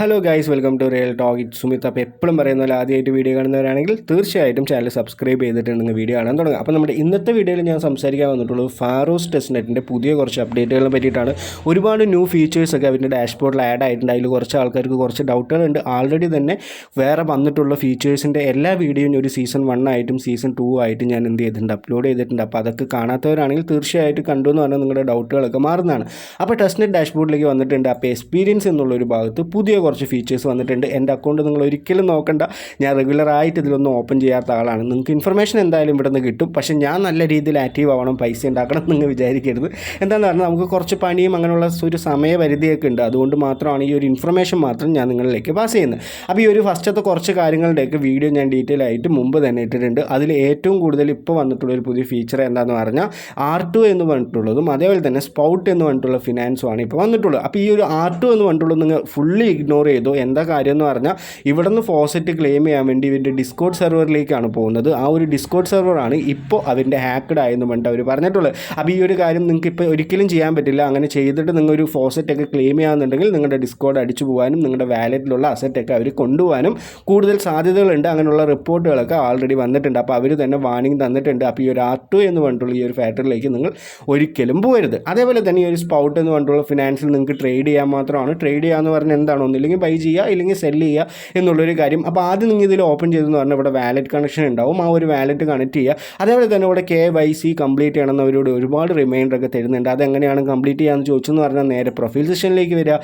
Hello guys, welcome to real talk. It Sumit. അപ്പോൾ എപ്പോഴും പറയുന്ന പോലെ ആദ്യമായിട്ട് വീഡിയോ കാണുന്നവരാണെങ്കിൽ തീർച്ചയായിട്ടും ചാനൽ സബ്സ്ക്രൈബ് ചെയ്തിട്ടുണ്ടെങ്കിൽ വീഡിയോ കാണാൻ തുടങ്ങുക. അപ്പോൾ നമ്മുടെ ഇന്നത്തെ വീഡിയോയിൽ ഞാൻ സംസാരിക്കാൻ വന്നിട്ടുള്ളത് ഫാറോസ് ടെസ്റ്റ് നെറ്റിൻ്റെ പുതിയ കുറച്ച് അപ്ഡേറ്റുകളെ പറ്റിയിട്ടാണ്. ഒരുപാട് ന്യൂ ഫീച്ചേഴ്സൊക്കെ അവരുടെ ഡാഷ്ബോർഡിൽ ആഡ് ആയിട്ടുണ്ട്. അതിൽ കുറച്ച് ആൾക്കാർക്ക് കുറച്ച് ഡൗട്ടുകളുണ്ട്. ആൾറെഡി തന്നെ വേറെ വന്നിട്ടുള്ള ഫീച്ചേഴ്സിൻ്റെ എല്ലാ വീഡിയോയും ഒരു സീസൺ 1 ആയിട്ടും സീസൺ 2 ആയിട്ടും ഞാൻ എന്ത് ചെയ്തിട്ടുണ്ട്, അപ്ലോഡ് ചെയ്തിട്ടുണ്ട്. അപ്പോൾ അതൊക്കെ കാണാത്തവരാണെങ്കിൽ തീർച്ചയായിട്ടും കണ്ടു എന്ന് പറഞ്ഞാൽ നിങ്ങളുടെ ഡൗട്ടുകളൊക്കെ മാറുന്നതാണ്. അപ്പോൾ ടെസ്റ്റ് നെറ്റ് ഡാഷ്ബോർഡിലേക്ക് വന്നിട്ടുണ്ട്. അപ്പോൾ എക്സ്പീരിയൻസ് എന്നുള്ളൊരു ഭാഗത്ത് പുതിയ കുറച്ച് ഫീച്ചേഴ്സ് വന്നിട്ടുണ്ട്. എൻ്റെ അക്കൗണ്ട് നിങ്ങൾ ഒരിക്കലും നോക്കണ്ട, ഞാൻ റെഗുലറായിട്ട് ഇതിലൊന്നും ഓപ്പൺ ചെയ്യാത്ത ആളാണ്. നിങ്ങൾക്ക് ഇൻഫർമേഷൻ എന്തായാലും ഇവിടെ നിന്ന് കിട്ടും. പക്ഷേ ഞാൻ നല്ല രീതിയിൽ ആക്റ്റീവ് ആവണം, പൈസ ഉണ്ടാക്കണം നിങ്ങൾ വിചാരിക്കരുത്. എന്താണെന്ന് പറഞ്ഞാൽ നമുക്ക് കുറച്ച് പണിയും അങ്ങനെയുള്ള ഒരു സമയപരിധിയൊക്കെ ഉണ്ട്. അതുകൊണ്ട് മാത്രമാണ് ഈ ഒരു ഇൻഫർമേഷൻ മാത്രം ഞാൻ നിങ്ങളിലേക്ക് പാസ് ചെയ്യുന്നത്. അപ്പോൾ ഈ ഒരു ഫസ്റ്റത്തെ കുറച്ച് കാര്യങ്ങളുടെയൊക്കെ വീഡിയോ ഞാൻ ഡീറ്റെയിൽ ആയിട്ട് മുമ്പ് തന്നെ ഇട്ടിട്ടുണ്ട്. അതിൽ ഏറ്റവും കൂടുതൽ ഇപ്പോൾ വന്നിട്ടുള്ളൊരു പുതിയ ഫീച്ചർ എന്താണെന്ന് പറഞ്ഞാൽ R2 എന്ന് പറഞ്ഞിട്ടുള്ളതും അതേപോലെ തന്നെ സ്പൗട്ട് എന്ന് പറഞ്ഞിട്ടുള്ള ഫിനാൻസുമാണ് ഇപ്പോൾ വന്നിട്ടുള്ളത്. അപ്പോൾ ഈ ഒരു R2 എന്ന് പറഞ്ഞിട്ടുള്ളത് നിങ്ങൾ ഫുള്ളി ഇഗ്നോർ ചെയ്തു. എന്താ കാര്യം എന്ന് പറഞ്ഞാൽ ഇവിടെ നിന്ന് ഫോസറ്റ് ക്ലെയിം ചെയ്യാൻ വേണ്ടി ഇവൻ്റെ ഡിസ്കോഡ് സെർവറിലേക്കാണ് പോകുന്നത്. ആ ഒരു ഡിസ്കോഡ് സെർവറാണ് ഇപ്പോൾ അവൻ്റെ ഹാക്ക്ഡ് ആയെന്ന് പറഞ്ഞിട്ട് അവർ പറഞ്ഞിട്ടുള്ളത്. അപ്പോൾ ഈ ഒരു കാര്യം നിങ്ങൾക്ക് ഇപ്പോൾ ഒരിക്കലും ചെയ്യാൻ പറ്റില്ല. അങ്ങനെ ചെയ്തിട്ട് നിങ്ങൾ ഒരു ഫോസറ്റൊക്കെ ക്ലെയിം ചെയ്യാമെന്നുണ്ടെങ്കിൽ നിങ്ങളുടെ ഡിസ്കോഡ് അടിച്ചു പോകാനും നിങ്ങളുടെ വാലറ്റിലുള്ള അസറ്റൊക്കെ അവർ കൊണ്ടുപോകാനും കൂടുതൽ സാധ്യതകളുണ്ട്. അങ്ങനെയുള്ള റിപ്പോർട്ടുകളൊക്കെ ആൾറെഡി വന്നിട്ടുണ്ട്. അപ്പോൾ അവർ തന്നെ വാർണിംഗ് തന്നിട്ടുണ്ട്. അപ്പോൾ ഈ ഒരു R2 എന്ന് പറഞ്ഞിട്ടുള്ള ഈ ഒരു ഫാക്ടറിലേക്ക് നിങ്ങൾ ഒരിക്കലും പോകരുത്. അതേപോലെ തന്നെ ഈ ഒരു സ്പൗട്ട് എന്ന് പറഞ്ഞിട്ടുള്ള ഫിനാൻസിൽ നിങ്ങൾക്ക് ട്രേഡ് ചെയ്യാൻ മാത്രമാണ്. ട്രേഡ് ചെയ്യാന്ന് പറഞ്ഞാൽ എന്താണോ, ഒന്നില്ലെങ്കിൽ ബൈ ചെയ്യുക ഇല്ലെങ്കിൽ സെല് ചെയ്യുക എന്നുള്ളൊരു കാര്യം. അപ്പോൾ ആദ്യം നിങ്ങൾ ഇതിൽ ഓപ്പൺ ചെയ്തെന്ന് പറഞ്ഞാൽ ഇവിടെ വാലറ്റ് കണക്ഷൻ ഉണ്ടാവും. ആ ഒരു വാലറ്റ് കണക്ട് ചെയ്യുക. അതേപോലെ തന്നെ ഇവിടെ KYC കംപ്ലീറ്റ് ചെയ്യണമെന്ന് അവരോട് ഒരുപാട് റിമൈൻഡറൊക്കെ തരുന്നുണ്ട്. അതെങ്ങനെയാണ് കംപ്ലീറ്റ് ചെയ്യാമെന്ന് ചോദിച്ചെന്ന് പറഞ്ഞാൽ നേരെ പ്രൊഫൈൽ സെഷനിലേക്ക് വരിക.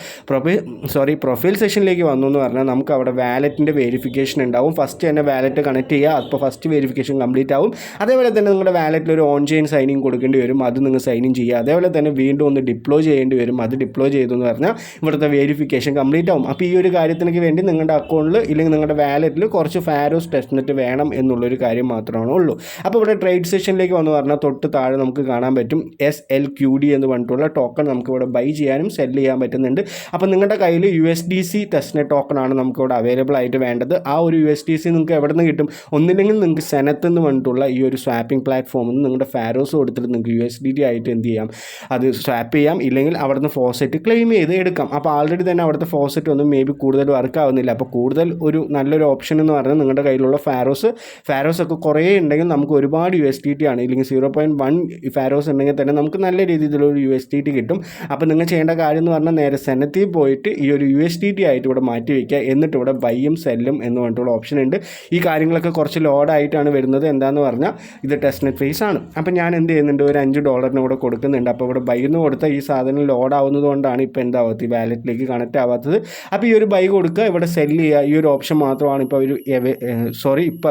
പ്രൊഫൈൽ സെഷനിലേക്ക് വന്നു എന്ന് പറഞ്ഞാൽ നമുക്ക് അവിടെ വാലറ്റിൻ്റെ വെരിഫിക്കേഷൻ ഉണ്ടാവും. ഫസ്റ്റ് തന്നെ വാലറ്റ് കണക്ട് ചെയ്യുക. അപ്പോൾ ഫസ്റ്റ് വെരിഫിക്കേഷൻ കംപ്ലീറ്റ് ആവും. അതേപോലെ തന്നെ നിങ്ങളുടെ വാലറ്റിൽ ഒരു ഓൺ ചെയിൻ സൈനിങ് കൊടുക്കേണ്ടി വരും. അത് നിങ്ങൾ സൈൻ ഇൻ ചെയ്യുക. അതേപോലെ തന്നെ വീണ്ടും ഒന്ന് ഡിപ്ലോയ് ചെയ്യേണ്ടി വരും. അത് ഡിപ്ലോയ് ചെയ്തു എന്ന് പറഞ്ഞാൽ ഇവിടുത്തെ വെരിഫിക്കേഷൻ കംപ്ലീറ്റ് ആവും. അപ്പോൾ ഈ ഒരു കാര്യത്തിനൊക്കെ വേണ്ടി നിങ്ങളുടെ അക്കൗണ്ടിൽ ഇല്ലെങ്കിൽ നിങ്ങളുടെ വാലറ്റിൽ കുറച്ച് ഫാരോസ് ടെസ്റ്റ് നെറ്റ് വേണം എന്നുള്ളൊരു കാര്യം മാത്രമാണ് ഉള്ളൂ. അപ്പോൾ ഇവിടെ ട്രേഡ് സെഷനിലേക്ക് വന്നു പറഞ്ഞാൽ തൊട്ട് താഴെ നമുക്ക് കാണാൻ പറ്റും SLQD എന്ന് പറഞ്ഞിട്ടുള്ള ടോക്കൺ നമുക്ക് ഇവിടെ ബൈ ചെയ്യാനും സെല് ചെയ്യാൻ പറ്റുന്നുണ്ട്. അപ്പോൾ നിങ്ങളുടെ കയ്യിൽ USDC ടെസ്റ്റ് നെറ്റ് ടോക്കണാണ് നമുക്ക് ഇവിടെ അവൈലബിൾ ആയിട്ട് വേണ്ടത്. ആ ഒരു USDC നിങ്ങൾക്ക് എവിടെ നിന്ന് കിട്ടും? ഒന്നില്ലെങ്കിൽ നിങ്ങൾക്ക് സെനത്ത് എന്ന് പറഞ്ഞിട്ടുള്ള ഈ ഒരു സ്വാപ്പിംഗ് പ്ലാറ്റ്ഫോമിൽ നിന്ന് നിങ്ങളുടെ ഫാരോസ് കൊടുത്തിട്ട് നിങ്ങൾക്ക് USDT ആയിട്ട് എന്ത് ചെയ്യാം, അത് സ്വാപ്പ് ചെയ്യാം. ഇല്ലെങ്കിൽ അവിടെ നിന്ന് ഫോസറ്റ് ക്ലെയിം ചെയ്ത് എടുക്കാം. അപ്പോൾ ആൾറെഡി തന്നെ അവിടുത്തെ ഫോസറ്റ് ഒന്നും മേ ബി കൂടുതൽ വർക്ക് ആവുന്നില്ല. അപ്പോൾ കൂടുതൽ ഒരു നല്ലൊരു ഓപ്ഷൻ എന്ന് പറഞ്ഞാൽ നിങ്ങളുടെ കയ്യിലുള്ള ഫാരോസ് ഒക്കെ കുറേ ഉണ്ടെങ്കിൽ നമുക്ക് ഒരുപാട് USDT ആണ്. ഇല്ലെങ്കിൽ 0.1 ഫാരോസ് ഉണ്ടെങ്കിൽ തന്നെ നമുക്ക് നല്ല രീതിയിലൊരു USDT കിട്ടും. അപ്പോൾ നിങ്ങൾ ചെയ്യേണ്ട കാര്യം എന്ന് പറഞ്ഞാൽ നേരെ സെനത്തിൽ പോയിട്ട് ഈ ഒരു USDT ആയിട്ട് ഇവിടെ മാറ്റി വയ്ക്കുക. എന്നിട്ട് ഇവിടെ ബൈയും സെല്ലും എന്ന് പറഞ്ഞിട്ടുള്ള ഓപ്ഷൻ ഉണ്ട്. ഈ കാര്യങ്ങളൊക്കെ കുറച്ച് ലോഡായിട്ടാണ് വരുന്നത്. എന്താണെന്ന് പറഞ്ഞാൽ ഇത് ടെസ്റ്റ് നെറ്റ് ഫേസ് ആണ്. അപ്പോൾ ഞാൻ എന്ത് ചെയ്യുന്നുണ്ട്, ഒരു $5 കൂടെ കൊടുക്കുന്നുണ്ട്. അപ്പോൾ ഇവിടെ ബൈ എന്ന് കൊടുത്താൽ ഈ സാധനം ലോഡ് ആവുന്നത് കൊണ്ടാണ് ഇപ്പോൾ എന്താവാത്തത്, ഈ വാലറ്റിലേക്ക് കണക്റ്റ് ആവാത്തത്. അപ്പോൾ ഈ ഒരു ബൈ കൊടുക്കുക, ഇവിടെ സെല്ല് ചെയ്യുക. ഈ ഒരു ഓപ്ഷൻ മാത്രമാണ് ഇപ്പോൾ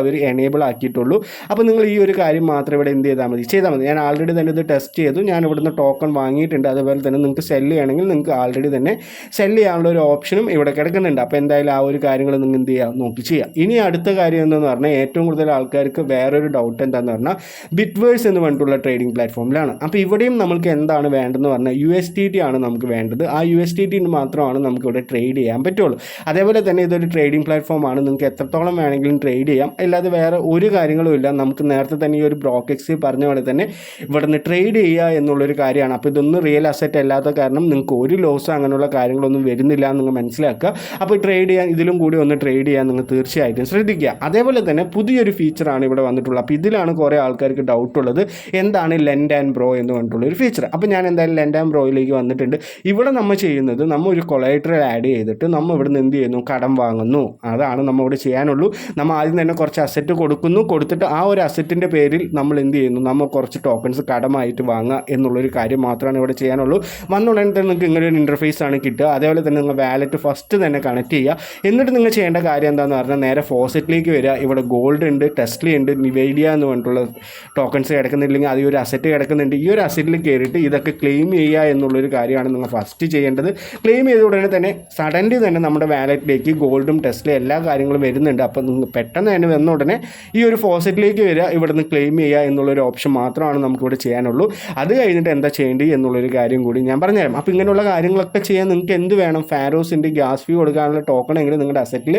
അവർ എനേബിൾ ആക്കിയിട്ടുള്ളൂ. അപ്പോൾ നിങ്ങൾ ഈ ഒരു കാര്യം മാത്രം ഇവിടെ എന്ത് ചെയ്താൽ മതി. ഞാൻ ആൾറെഡി തന്നെ ഇത് ടെസ്റ്റ് ചെയ്തു. ഞാൻ ഇവിടുന്ന് ടോക്കൺ വാങ്ങിയിട്ടുണ്ട്. അതുപോലെ തന്നെ നിങ്ങൾക്ക് സെല്ല് ചെയ്യണമെങ്കിൽ നിങ്ങൾക്ക് ആൾറെഡി തന്നെ സെല്ല് ചെയ്യാനുള്ള ഒരു ഓപ്ഷനും ഇവിടെ കിടക്കുന്നുണ്ട്. അപ്പോൾ എന്തായാലും ആ ഒരു കാര്യങ്ങൾ നിങ്ങൾ എന്ത് ചെയ്യുക, നോക്കി ചെയ്യുക. ഇനി അടുത്ത കാര്യം എന്തെന്ന് പറഞ്ഞാൽ ഏറ്റവും കൂടുതൽ ആൾക്കാർക്ക് വേറൊരു ഡൗട്ട് എന്താണെന്ന് പറഞ്ഞാൽ ബിറ്റ്വേഴ്സ് എന്ന് പറഞ്ഞിട്ടുള്ള ട്രേഡിംഗ് പ്ലാറ്റ്ഫോമിലാണ്. അപ്പോൾ ഇവിടെയും നമുക്ക് എന്താണ് വേണ്ടതെന്ന് പറഞ്ഞാൽ USDT ആണ് നമുക്ക് വേണ്ടത്. ആ USDT മാത്രമാണ് നമുക്ക് ഇവിടെ ട്രേഡ് ചെയ്യാൻ പറ്റുള്ളൂ. അതേപോലെ തന്നെ ഇതൊരു ട്രേഡിംഗ് പ്ലാറ്റ്ഫോമാണ്. നിങ്ങൾക്ക് എത്രത്തോളം വേണമെങ്കിലും ട്രേഡ് ചെയ്യാം. അല്ലാതെ വേറെ ഒരു കാര്യങ്ങളും ഇല്ല. നമുക്ക് നേരത്തെ തന്നെ ഈ ഒരു ബ്രോക്കെക്സിൽ പറഞ്ഞ പോലെ തന്നെ ഇവിടെ നിന്ന് ട്രേഡ് ചെയ്യുക എന്നുള്ളൊരു കാര്യമാണ്. അപ്പോൾ ഇതൊന്നും റിയൽ അസറ്റ് അല്ലാത്ത കാരണം നിങ്ങൾക്ക് ഒരു ലോസ് അങ്ങനെയുള്ള കാര്യങ്ങളൊന്നും വരുന്നില്ല എന്ന് നിങ്ങൾ മനസ്സിലാക്കുക. അപ്പോൾ ട്രേഡ് ചെയ്യാൻ ഇതിലും കൂടി ഒന്ന് ട്രേഡ് ചെയ്യാൻ നിങ്ങൾ തീർച്ചയായിട്ടും ശ്രദ്ധിക്കുക. അതേപോലെ തന്നെ പുതിയൊരു ഫീച്ചറാണ് ഇവിടെ വന്നിട്ടുള്ളത്. അപ്പോൾ ഇതിലാണ് കുറേ ആൾക്കാർക്ക് ഡൗട്ട് ഉള്ളത്, എന്താണ് ലെൻഡ് ആൻഡ് ബ്രോ എന്ന് പറഞ്ഞിട്ടുള്ളൊരു ഫീച്ചർ. അപ്പോൾ ഞാൻ എന്തായാലും ലെൻഡ് ആൻഡ് ബ്രോയിലേക്ക് വന്നിട്ടുണ്ട്. ഇവിടെ നമ്മൾ ചെയ്യുന്നത്, നമ്മൾ ഒരു കൊളാറ്ററൽ ആഡ് ചെയ്തിട്ട് നമ്മൾ ഇവിടെ നിന്ന് എന്ത് ചെയ്യുന്നു, കടം വാങ്ങുന്നു. അതാണ് നമ്മൾ ഇവിടെ ചെയ്യാനുള്ളൂ. നമ്മൾ ആദ്യം തന്നെ കുറച്ച് അസറ്റ് കൊടുത്തിട്ട് ആ ഒരു അസറ്റിൻ്റെ പേരിൽ നമ്മൾ എന്ത് ചെയ്യുന്നു, നമ്മൾ കുറച്ച് ടോക്കൺസ് കടമായിട്ട് വാങ്ങുക എന്നുള്ളൊരു കാര്യം മാത്രമാണ് ഇവിടെ ചെയ്യാനുള്ളൂ. വന്ന ഉടനെ തന്നെ നിങ്ങൾക്ക് ഇങ്ങനെ ഒരു ഇൻ്റർഫേസ് ആണ് കിട്ടുക. അതേപോലെ തന്നെ നിങ്ങൾ വാലറ്റ് ഫസ്റ്റ് തന്നെ കണക്ട് ചെയ്യുക. എന്നിട്ട് നിങ്ങൾ ചെയ്യേണ്ട കാര്യം എന്താണെന്ന് പറഞ്ഞാൽ നേരെ ഫോസറ്റിലേക്ക് വരിക. ഇവിടെ ഗോൾഡ് ഉണ്ട്, ടെസ്ല ഉണ്ട്, നിവേഡിയ എന്ന് പറഞ്ഞിട്ടുള്ള ടോക്കൺസ് കിടക്കുന്നില്ലെങ്കിൽ അത് ഒരു അസറ്റ് കിടക്കുന്നുണ്ട്. ഈ ഒരു അസറ്റിൽ കയറിയിട്ട് ഇതൊക്കെ ക്ലെയിം ചെയ്യുക എന്നുള്ളൊരു കാര്യമാണ് നിങ്ങൾ ഫസ്റ്റ് ചെയ്യേണ്ടത്. ക്ലെയിം ചെയ്ത ഉടനെ തന്നെ സഡൻലി തന്നെ നമ്മുടെ വാലറ്റിലേക്ക് ഗോൾഡും ടെസ്ലയും എല്ലാ കാര്യങ്ങളും വരുന്നുണ്ട്. അപ്പോൾ നിങ്ങൾ പെട്ടെന്ന് തന്നെ വന്ന ഉടനെ ഈ ഒരു ഫോസറ്റിലേക്ക് വരിക, ഇവിടെ നിന്ന് ക്ലെയിം ചെയ്യുക എന്നുള്ളൊരു ഓപ്ഷൻ മാത്രമാണ് നമുക്കിവിടെ ചെയ്യാനുള്ളൂ. അത് കഴിഞ്ഞിട്ട് എന്താ ചെയ്യേണ്ടത് എന്നുള്ളൊരു കാര്യം കൂടി ഞാൻ പറഞ്ഞുതരാം. അപ്പോൾ ഇങ്ങനെയുള്ള കാര്യങ്ങളൊക്കെ ചെയ്യാൻ നിങ്ങൾക്ക് എന്ത് വേണം, ഫാരോസിൻ്റെ ഗ്യാസ് ഫീ കൊടുക്കാനുള്ള ടോക്കൺ എങ്കിലും നിങ്ങളുടെ അസറ്റിൽ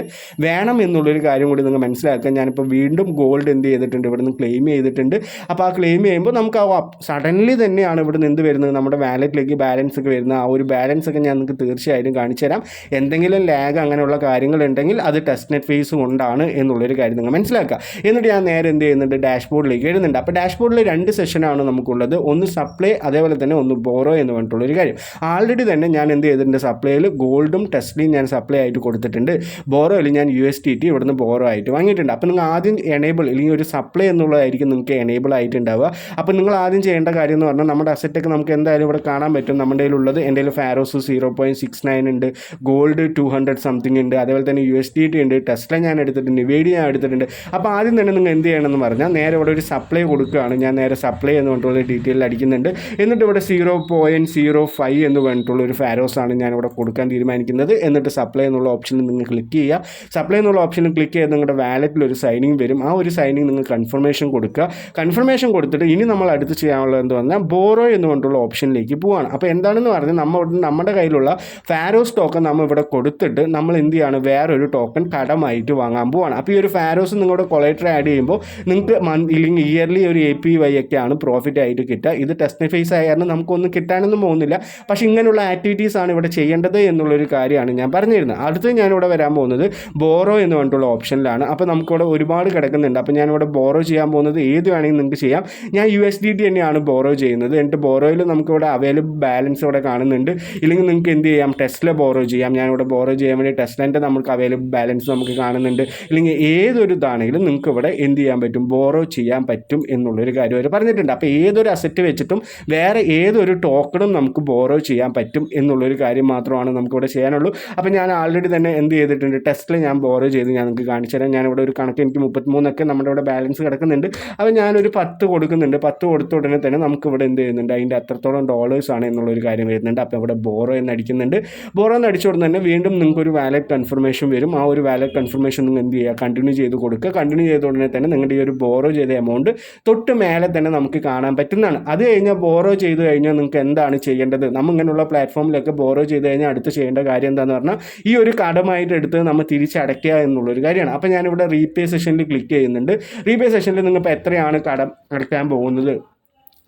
വേണം എന്നുള്ളൊരു കാര്യം കൂടി നിങ്ങൾ മനസ്സിലാക്കുക. ഞാനിപ്പോൾ വീണ്ടും ഗോൾഡ് എന്ത് ചെയ്തിട്ടുണ്ട്, ഇവിടെ നിന്ന് ക്ലെയിം ചെയ്തിട്ടുണ്ട്. അപ്പോൾ ആ ക്ലെയിം ചെയ്യുമ്പോൾ നമുക്ക് ആ സഡൻലി തന്നെയാണ് ഇവിടെ നിന്ന് എന്ത് വരുന്നത്, നമ്മുടെ വാലറ്റിലേക്ക് ബാലൻസ് ഒക്കെ വരുന്നത്. ആ ഒരു ബാലൻസ് ഒക്കെ ഞാൻ നിങ്ങൾക്ക് തീർച്ചയായിട്ടും കാണിച്ചു തരാം. എന്തെങ്കിലും ലാഗ് അങ്ങനെയുള്ള കാര്യങ്ങളുണ്ടെങ്കിൽ അത് ടെസ്റ്റ് നെറ്റ് ഫേസ് കൊണ്ടാണ് എന്നുള്ളൊരു കാര്യം നിങ്ങൾ മനസ്സിലാക്കുക. എന്നിട്ട് ഞാൻ നേരെ എന്ത് ചെയ്യുന്നുണ്ട്, ഡാഷ്ബോർഡിലേക്ക് എഴുതുന്നുണ്ട്. അപ്പോൾ ഡാഷ്ബോർഡിൽ 2 സെഷനാണ് നമുക്കുള്ളത്, ഒന്ന് സപ്ലൈ അതേപോലെ തന്നെ ഒന്ന് ബോറോ എന്ന് പറഞ്ഞിട്ടുള്ളൊരു കാര്യം. ആൾറെഡി തന്നെ ഞാൻ എന്ത് ചെയ്തിട്ടുണ്ട്, സപ്ലൈയിൽ ഗോൾഡും ടെസ്ലയും ഞാൻ സപ്ലൈ ആയിട്ട് കൊടുത്തിട്ടുണ്ട്, ബോറോയിൽ ഞാൻ USDT ഇവിടുന്ന് ബോറോ ആയിട്ട് വാങ്ങിയിട്ടുണ്ട്. അപ്പോൾ നിങ്ങൾ ആദ്യം എനേബിൾ അല്ലെങ്കിൽ ഒരു സപ്ലൈ എന്നുള്ളതായിരിക്കും നിങ്ങൾക്ക് എനേബിൾ ആയിട്ടുണ്ടാവുക. അപ്പോൾ നിങ്ങൾ ആദ്യം ചെയ്യേണ്ട കാര്യം എന്ന് പറഞ്ഞാൽ നമ്മുടെ അസറ്റൊക്കെ നമുക്ക് എന്തായാലും ഇവിടെ കാണാൻ പറ്റും. നമ്മുടെ കയ്യിലുള്ളത് എൻ്റെ കയ്യിൽ ഫാരോസ് 0.69 ഉണ്ട്, ഗോൾഡ് 200 സംതിങ് ഉണ്ട്, അതേപോലെ തന്നെ USDT ഉണ്ട്, ടെസ്ല ഞാൻ എടുത്തിട്ടുണ്ട്, വേഡി ഞാൻ എടുത്തിട്ടുണ്ട്. അപ്പോൾ ആദ്യം തന്നെ നിങ്ങൾ എന്ത് ചെയ്യണമെന്ന് പറഞ്ഞാൽ നേരെ ഇവിടെ ഒരു സപ്ലൈ കൊടുക്കുകയാണ്. ഞാൻ നേരെ സപ്ലൈ എന്ന് പറഞ്ഞിട്ടുള്ള ഡീറ്റെയിൽ അടിക്കുന്നുണ്ട്. എന്നിട്ട് ഇവിടെ 0.05 എന്ന് പറഞ്ഞിട്ടുള്ള ഒരു ഫാരോസാണ് ഞാനിവിടെ കൊടുക്കാൻ തീരുമാനിക്കുന്നത്. എന്നിട്ട് സപ്ലൈ എന്നുള്ള ഓപ്ഷനിൽ നിങ്ങൾ ക്ലിക്ക് ചെയ്യുക. സപ്ലൈ എന്നുള്ള ഓപ്ഷനിൽ ക്ലിക്ക് ചെയ്ത് നിങ്ങളുടെ വാലറ്റിൽ ഒരു സൈനിങ് വരും. ആ ഒരു സൈനിങ് നിങ്ങൾ കൺഫർമേഷൻ കൊടുക്കുക. കൺഫർമേഷൻ കൊടുത്തിട്ട് ഇനി നമ്മൾ അടുത്ത് ചെയ്യാനുള്ളത് എന്ന് പറഞ്ഞാൽ ബോറോ എന്ന് പറഞ്ഞിട്ടുള്ള ഓപ്ഷനിലേക്ക് പോവാണ്. അപ്പോൾ എന്താണെന്ന് പറഞ്ഞാൽ നമ്മുടെ കയ്യിലുള്ള ഫാരോസ് ടോക്കൺ നമ്മൾ ഇവിടെ കൊടുത്തിട്ട് നമ്മൾ എന്ത് ചെയ്യാണ്, വേറൊരു ടോക്കൺ കടമായിട്ട് വാങ്ങാൻ പോവാണ്. അപ്പോൾ ഈ ഒരു ഫാരോസ് നിങ്ങളുടെ കൊളേറ്റർ ആഡ് ചെയ്യുമ്പോൾ നിങ്ങൾക്ക് ഇല്ലെങ്കിൽ ഇയർലി ഒരു APY ഒക്കെയാണ് പ്രോഫിറ്റ് ആയിട്ട് കിട്ടുക. ഇത് ടെസ്റ്റ് ഫേസ് ആയിരുന്നു, നമുക്കൊന്നും കിട്ടാനൊന്നും പോകുന്നില്ല. പക്ഷേ ഇങ്ങനെയുള്ള ആക്ടിവിറ്റീസ് ആണ് ഇവിടെ ചെയ്യേണ്ടത് എന്നുള്ളൊരു കാര്യമാണ് ഞാൻ പറഞ്ഞിരുന്നത്. അടുത്ത് ഞാനിവിടെ വരാൻ പോകുന്നത് ബോറോ എന്ന് പറഞ്ഞിട്ടുള്ള ഓപ്ഷനിലാണ്. അപ്പോൾ നമുക്കിവിടെ ഒരുപാട് കിടക്കുന്നുണ്ട്. അപ്പോൾ ഞാനിവിടെ ബോറോ ചെയ്യാൻ പോകുന്നത് ഏത് വേണമെങ്കിൽ നിങ്ങൾക്ക് ചെയ്യാം. ഞാൻ USDT തന്നെയാണ് ബോറോ ചെയ്യുന്നത്. എന്നിട്ട് ബോറോയിൽ നമുക്കിവിടെ അവൈലബിൾ ബാലൻസ് ഇവിടെ കാണുന്നുണ്ട്. ഇല്ലെങ്കിൽ നിങ്ങൾക്ക് എന്ത് ചെയ്യാം, ടെസ്ല ബോറോ ചെയ്യാം. ഞാനിവിടെ ബോറോ ചെയ്യാൻ വേണ്ടി ടെസ്ലൻ്റെ നമുക്ക് അവൈലബിൾ ബാലൻസ് നമുക്ക് കാണുന്നുണ്ട്. ഇല്ലെങ്കിൽ ഏതൊരു ഇതാണെങ്കിലും നിങ്ങൾക്ക് ഇവിടെ എന്ത് ചെയ്യാൻ പറ്റും, ബോറോ ചെയ്യാൻ പറ്റും എന്നുള്ളൊരു കാര്യം അവർ പറഞ്ഞിട്ടുണ്ട്. അപ്പോൾ ഏതൊരു അസറ്റ് വെച്ചിട്ടും വേറെ ഏതൊരു ടോക്കണും നമുക്ക് ബോറോ ചെയ്യാൻ പറ്റും എന്നുള്ളൊരു കാര്യം മാത്രമാണ് നമുക്കിവിടെ ചെയ്യാനുള്ളൂ. അപ്പോൾ ഞാൻ ആൾറെഡി തന്നെ എന്ത് ചെയ്തിട്ടുണ്ട്, ടെസ്റ്റിൽ ഞാൻ ബോറോ ചെയ്ത് ഞാൻ നിങ്ങൾക്ക് കാണിച്ചു തരാം. ഞാനിവിടെ ഒരു കണക്ക് എനിക്ക് 33 നമ്മുടെ ഇവിടെ ബാലൻസ് കിടക്കുന്നുണ്ട്. അപ്പോൾ ഞാനൊരു 10 കൊടുക്കുന്നുണ്ട്. 10 കൊടുത്ത ഉടനെ തന്നെ നമുക്കിവിടെ എന്ത് ചെയ്യുന്നുണ്ട്, അതിൻ്റെ അത്രത്തോളം ഡോളേഴ്സാണ് എന്നുള്ളൊരു കാര്യം വരുന്നുണ്ട്. അപ്പോൾ ഇവിടെ ബോറോ എന്ന് അടിക്കുന്നുണ്ട്. ബോറോ എന്ന് അടിച്ച ഉടനെ തന്നെ വീണ്ടും നിങ്ങൾക്കൊരു വാലറ്റ് കൺഫർമേഷൻ വരും. ആ ഒരു വാലറ്റ് കൺഫർമേഷൻ നിങ്ങൾ എന്ത് ചെയ്യുക, കണ്ടിന്യൂ ചെയ്ത് കൊടുക്കുക. കണ്ടിന്യൂ ചെയ്ത ഉടനെ തന്നെ നിങ്ങളുടെ ഈ ഒരു ബോറോ ചെയ്ത എമൗണ്ട് തൊട്ട് മേലെ തന്നെ നമുക്ക് കാണാൻ പറ്റുന്നതാണ്. അത് കഴിഞ്ഞാൽ ബോറോ ചെയ്ത് കഴിഞ്ഞാൽ നിങ്ങൾക്ക് എന്താണ് ചെയ്യേണ്ടത്, നമ്മൾ ഇങ്ങനെയുള്ള പ്ലാറ്റ്ഫോമിലൊക്കെ ബോറോ ചെയ്ത് കഴിഞ്ഞാൽ അടുത്ത് ചെയ്യേണ്ട കാര്യം എന്താണെന്ന് പറഞ്ഞാൽ ഈ ഒരു കടമായിട്ട് എടുത്ത് നമ്മൾ തിരിച്ചടയ്ക്കുക എന്നുള്ളൊരു കാര്യമാണ്. അപ്പോൾ ഞാനിവിടെ റീപേ സെഷനിൽ ക്ലിക്ക് ചെയ്യുന്നുണ്ട്. റീപേ സെഷനിൽ നിങ്ങൾക്ക് എത്രയാണ് കടം അടയ്ക്കാൻ പോകുന്നത്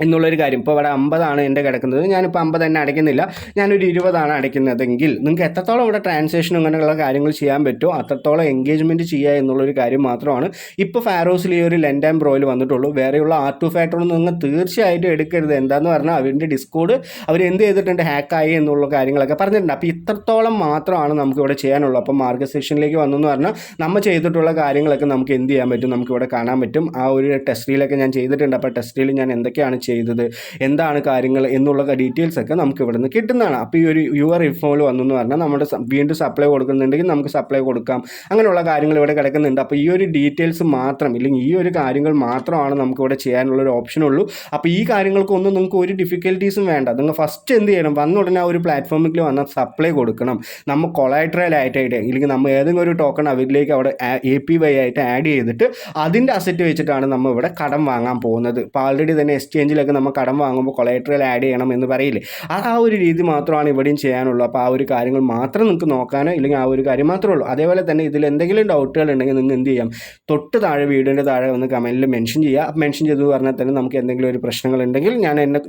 എന്നുള്ളൊരു കാര്യം. ഇപ്പോൾ ഇവിടെ 50 എൻ്റെ കിടക്കുന്നത്. ഞാനിപ്പോൾ 50 തന്നെ അടയ്ക്കുന്നില്ല, ഞാനൊരു 20 അടയ്ക്കുന്നതെങ്കിൽ നിങ്ങൾക്ക് എത്രത്തോളം ഇവിടെ ട്രാൻസാക്ഷൻ അങ്ങനെയുള്ള കാര്യങ്ങൾ ചെയ്യാൻ പറ്റുമോ അത്രത്തോളം എൻഗേജ്മെൻറ്റ് ചെയ്യുക എന്നുള്ളൊരു കാര്യം മാത്രമാണ് ഇപ്പോൾ ഫാരോസിൽ ഈ ഒരു ലെൻഡ് ആൻഡ് ബ്രോയിൽ വന്നിട്ടുള്ളൂ. വേറെയുള്ള R2 ഫാക്ടറൊന്നും നിങ്ങൾ തീർച്ചയായിട്ടും എടുക്കരുത്. എന്താണെന്ന് പറഞ്ഞാൽ അവരുടെ ഡിസ്കോഡ് അവർ എന്ത് ചെയ്തിട്ടുണ്ട്, ഹാക്കായി എന്നുള്ള കാര്യങ്ങളൊക്കെ പറഞ്ഞിട്ടുണ്ട്. അപ്പോൾ ഇത്രത്തോളം മാത്രമാണ് നമുക്ക് ഇവിടെ ചെയ്യാനുള്ളൂ. അപ്പോൾ മാർക്കറ്റ് സെക്ഷനിലേക്ക് വന്നെന്ന് പറഞ്ഞാൽ നമ്മൾ ചെയ്തിട്ടുള്ള കാര്യങ്ങളൊക്കെ നമുക്ക് എന്ത് ചെയ്യാൻ പറ്റും, നമുക്കിവിടെ കാണാൻ പറ്റും. ആ ഒരു ടെസ്റ്റിലൊക്കെ ഞാൻ ചെയ്തിട്ടുണ്ട്. അപ്പോൾ ടെസ്റ്റിൽ ഞാൻ എന്തൊക്കെയാണ് ചെയ്തത്, എന്താണ് കാര്യങ്ങൾ എന്നുള്ള ഡീറ്റെയിൽസ് ഒക്കെ നമുക്ക് ഇവിടെ നിന്ന് കിട്ടുന്നതാണ്. അപ്പോൾ ഈ ഒരു യുവർ ഇൻഫോയിൽ വന്നെന്ന് പറഞ്ഞാൽ നമ്മുടെ വീണ്ടും സപ്ലൈ കൊടുക്കുന്നുണ്ടെങ്കിൽ നമുക്ക് സപ്ലൈ കൊടുക്കാം. അങ്ങനെയുള്ള കാര്യങ്ങൾ ഇവിടെ കിടക്കുന്നുണ്ട്. അപ്പോൾ ഈ ഒരു ഡീറ്റെയിൽസ് മാത്രം ഇല്ലെങ്കിൽ ഈ ഒരു കാര്യങ്ങൾ മാത്രമാണ് നമുക്ക് ഇവിടെ ചെയ്യാനുള്ളൊരു ഓപ്ഷനുള്ളൂ. അപ്പോൾ ഈ കാര്യങ്ങൾക്കൊന്നും നിങ്ങൾക്ക് ഒരു ഡിഫിക്കൽട്ടീസും വേണ്ട. നിങ്ങൾ ഫസ്റ്റ് എന്ത് ചെയ്യണം, വന്ന ഉടനെ ആ ഒരു പ്ലാറ്റ്ഫോമിൽ വന്നാൽ സപ്ലൈ കൊടുക്കണം. നമ്മൾ കൊളാറ്ററലായിട്ട് ഇല്ലെങ്കിൽ നമ്മൾ ഏതെങ്കിലും ഒരു ടോക്കൺ അവരിലേക്ക് അവിടെ APY ആയിട്ട് ആഡ് ചെയ്തിട്ട് അതിൻ്റെ അസറ്റ് വെച്ചിട്ടാണ് നമ്മൾ ഇവിടെ കടം വാങ്ങാൻ പോകുന്നത്. ഇപ്പോൾ ആൾറെഡി തന്നെ എക്സ്ചേഞ്ചിലൊക്കെ നമ്മൾ കടം വാങ്ങുമ്പോൾ കൊളാറ്ററൽ ആഡ് ചെയ്യണം എന്ന് പറയില്ലേ, ആ ഒരു രീതി മാത്രമാണ് ഇവിടെയും ചെയ്യാനുള്ളൂ. അപ്പോൾ ആ ഒരു കാര്യങ്ങൾ മാത്രം നിങ്ങൾക്ക് നോക്കാനോ ഇല്ലെങ്കിൽ ആ ഒരു കാര്യം മാത്രമേ ഉള്ളൂ. അതേപോലെ തന്നെ ഇതിൽ എന്തെങ്കിലും ഡൗട്ടുകൾ ഉണ്ടെങ്കിൽ നിങ്ങൾ എന്ത് ചെയ്യാം, തൊട്ട് താഴെ വീഡിയോൻ്റെ താഴെ വന്ന് കമൻറ്റിൽ മെൻഷൻ ചെയ്യുക. മെൻഷൻ ചെയ്തു പറഞ്ഞാൽ തന്നെ നമുക്ക് എന്തെങ്കിലും ഒരു പ്രശ്നങ്ങളുണ്ടെങ്കിൽ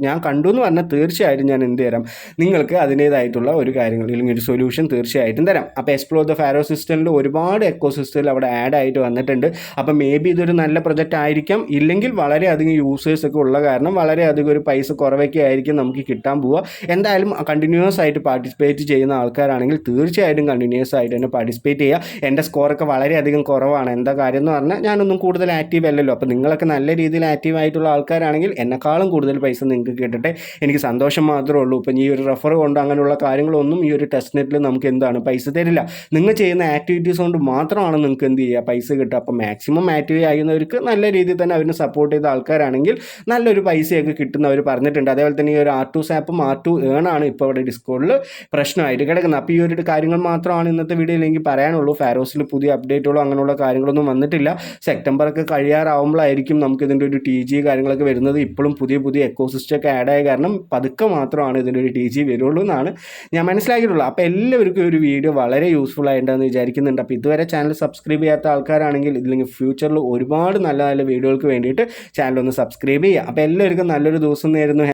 ഞാൻ കണ്ടു എന്ന് പറഞ്ഞാൽ തീർച്ചയായിട്ടും ഞാൻ എന്ത് തരാം, നിങ്ങൾക്ക് അതിൻ്റേതായിട്ടുള്ള ഒരു കാര്യങ്ങൾ ഇല്ലെങ്കിൽ ഒരു സൊല്യൂഷൻ തീർച്ചയായിട്ടും തരാം. അപ്പോൾ എക്സ്പ്ലോർ ദ ഫാരോ സിസ്റ്റമിൽ ഒരുപാട് എക്കോ സിസ്റ്റത്തിൽ അവിടെ ആഡ് ആയിട്ട് വന്നിട്ടുണ്ട്. അപ്പോൾ മേ ബി ഇതൊരു നല്ല പ്രൊജക്റ്റ് ആയിരിക്കാം, ഇല്ലെങ്കിൽ വളരെയധികം യൂസേഴ്സൊക്കെ ഉള്ള കാരണം വളരെയധികം ഒരു പൈസ കുറവൊക്കെ ആയിരിക്കും നമുക്ക് കിട്ടാൻ പോവുക. എന്തായാലും കണ്ടിന്യൂസ് ആയിട്ട് പാർട്ടിസിപ്പേറ്റ് ചെയ്യുന്ന ആൾക്കാരാണെങ്കിൽ തീർച്ചയായിട്ടും കണ്ടിന്യൂസ് ആയിട്ട് തന്നെ പാർട്ടിസിപ്പേറ്റ് ചെയ്യുക. എൻ്റെ സ്കോറൊക്കെ വളരെയധികം കുറവാണ്. എന്താ കാര്യം എന്ന് പറഞ്ഞാൽ ഞാനൊന്നും കൂടുതൽ ആക്റ്റീവ് അല്ലല്ലോ. അപ്പോൾ നിങ്ങളൊക്കെ നല്ല രീതിയിൽ ആക്റ്റീവ് ആയിട്ടുള്ള ആൾക്കാരാണെങ്കിൽ എന്നെക്കാളും കൂടുതൽ പൈസ നിങ്ങൾക്ക് കിട്ടട്ടെ, എനിക്ക് സന്തോഷം മാത്രമേ ഉള്ളൂ. ഇപ്പം ഈ ഒരു റെഫർ കൊണ്ട് അങ്ങനെയുള്ള കാര്യങ്ങളൊന്നും ഈ ഒരു ടെസ്റ്റ് നെറ്റിൽ നമുക്ക് എന്താണ് പൈസ തരില്ല. നിങ്ങൾ ചെയ്യുന്ന ആക്ടിവിറ്റീസ് കൊണ്ട് മാത്രമാണ് നിങ്ങൾക്ക് എന്ത് ചെയ്യുക, പൈസ കിട്ടുക. അപ്പോൾ മാക്സിമം ആക്റ്റീവ് ആകുന്നവർക്ക് നല്ല രീതിയിൽ തന്നെ അവരിനെ സപ്പോർട്ട് ചെയ്ത ആൾക്കാരാണെങ്കിൽ നല്ലൊരു പൈസയൊക്കെ കിട്ടുന്നവർ പറഞ്ഞിട്ടുണ്ട്. അതേപോലെ തന്നെ ഈ ഒരു R2 സാപ്പും R2 ഏണാണ് ഇപ്പോൾ ഇവിടെ ഡിസ്കോഡിൽ പ്രശ്നമായിട്ട് കിടക്കുന്നത്. അപ്പോൾ ഈ ഒരു കാര്യങ്ങൾ മാത്രമാണ് ഇന്നത്തെ വീഡിയോയിൽ എനിക്ക് പറയാനുള്ളൂ. ഫാരോസിൽ പുതിയ അപ്ഡേറ്റുകളോ അങ്ങനെയുള്ള കാര്യങ്ങളൊന്നും വന്നിട്ടില്ല. സെപ്റ്റംബറൊക്കെ കഴിയാറാവുമ്പോഴായിരിക്കും നമുക്ക് ഇതിൻ്റെ ഒരു TG കാര്യങ്ങളൊക്കെ വരുന്നത്. ഇപ്പോഴും പുതിയ എക്കോസിസ്റ്റമൊക്കെ ആഡ് ആയ കാരണം പതുക്കെ മാത്രമാണ് ഇതിൻ്റെ ഒരു TG വരുള്ളൂ എന്നാണ് ഞാൻ മനസ്സിലാക്കിയിട്ടുള്ളത്. അപ്പോൾ എല്ലാവർക്കും ഒരു വീഡിയോ വളരെ യൂസ്ഫുൾ ആയിട്ടുണ്ടെന്ന് വിചാരിക്കുന്നുണ്ട്. അപ്പോൾ ഇതുവരെ ചാനൽ സബ്സ്ക്രൈബ് ചെയ്യാത്ത ആൾക്കാരാണെങ്കിൽ ഇതില്ലെങ്കിൽ ഫ്യൂച്ചറിൽ ഒരുപാട് നല്ല നല്ല വീഡിയോകൾക്ക് വേണ്ടിയിട്ട് ചാനൽ ഒന്ന് സബ്സ്ക്രൈബ് ചെയ്യുക. അപ്പോൾ എല്ലാവർക്കും നല്ലൊരു ദിവസം നേരുന്നു.